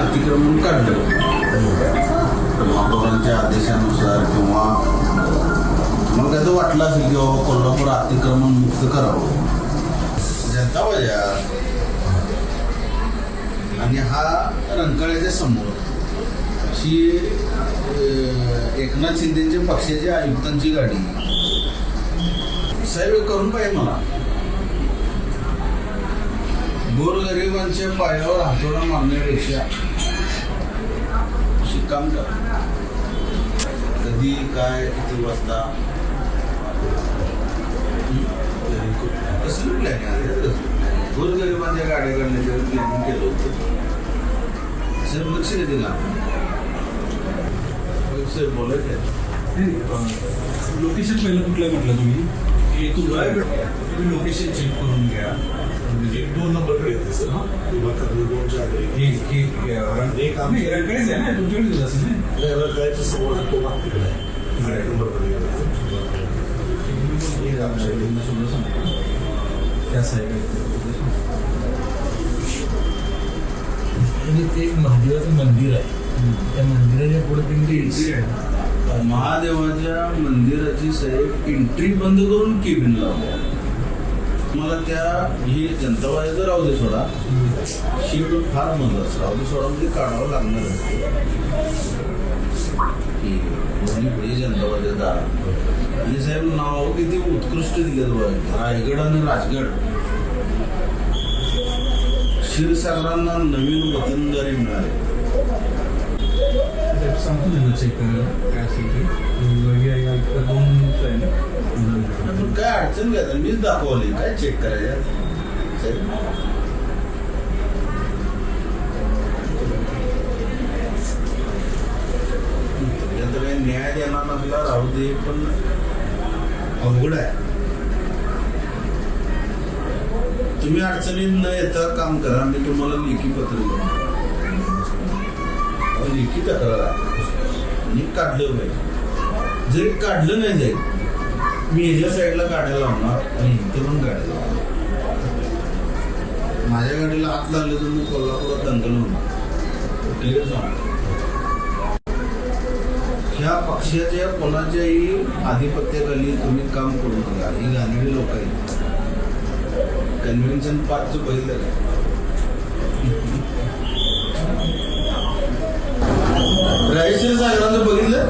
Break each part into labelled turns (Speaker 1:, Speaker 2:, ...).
Speaker 1: अतिक्रमण काढलं महापौरांच्या आदेशानुसार किंवा मग त्याचं वाटलं असेल की बाबा कोल्हापूर अतिक्रमण मुक्त करावं जनता बाजार आणि हा रंकाळ्याच्या समोर ही एकनाथ शिंदेच्या पक्षाच्या आयुक्तांची गाडी साहेब करून पाहिजे मला गोरगरिबांच्या पायावर हातोडा मारण्यापेक्षा काम करा कधी काय किती वाजता कसलं प्लॅनिंग आहे गोरगरिबांच्या गाड्या करण्याचं प्लॅनिंग केलं होतं साहेब लक्ष देते का साहेब बोलायचं
Speaker 2: लोकेशन पहिलं कुठलं म्हटलं तुम्ही तुम्ही लोकेशन चेक करून घ्या
Speaker 3: एक 2 नंबरकडे येते सर रंकाळ्याच्या
Speaker 2: आहे ना तुमच्याकडे असेल ना
Speaker 3: समोर तो भाग तिकडे आहे
Speaker 2: त्या साईड
Speaker 4: म्हणजे ते एक महादेवाचं मंदिर आहे त्या मंदिराच्या पुढे त्यांची एंट्री आहे
Speaker 1: महादेवाच्या मंदिराची साहेब एंट्री बंद करून केबिन लावल्या मला त्या ही जनता बाजाराचं राहू दे सोडा शिवड फार महत्वाचं राहू दे सोडा म्हणजे काढावं लागणार पुढे जनता बाजार आणि साहेब नाव किती उत्कृष्ट दिलेलं बघ रायगड आणि राजगड क्षीरसागरांना नवीन वतनदारी मिळाली
Speaker 2: सांगतो त्यांना चेक करायला काय असेल ते 2 आहे ना
Speaker 1: पण काय अडचण काय मीच दाखवली काय चेक करायचं काही न्याय देणार नसला राहू दे पण अवघड आहे तुम्ही अडचणीत न येता काम करा मी तुम्हाला लेखी पत्र देईन लेखी तक्रार आहे आणि काढलं पाहिजे जरी काढलं नाही जाईल मी ह्याच्या साईडला गाड्या लावणार आणि इथं पण गाड्या लावणार माझ्या गाडीला हात लागले तर मी कोल्हापुरात दंगल होणार क्लिअर सांग ह्या पक्षाच्या कोणाच्याही आधिपत्याखाली तुम्ही काम करू नका ही गाणेडी लोक आहेत कन्व्हेन्शन पार्कचं पहिलं रायशीर सागरांचं बघितलं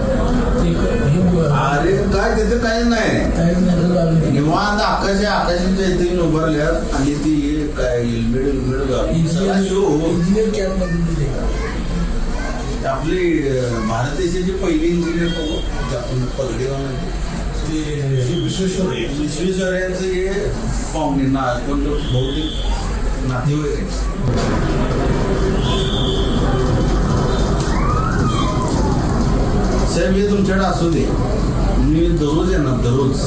Speaker 1: अरे काय त्याचं काही नाही निवांत आकाशाच्या इथे उभारल्यात आणि ती काय हेल्मेट आपली भारत देशाची पहिली इंजिनियर आपण विश्वेश्वर यांचं हे पाहुणे ना कोण बहुतेक नातेवाईक आहे साहेब हे तुमच्याकडे असू दे मी दररोज येणार दररोज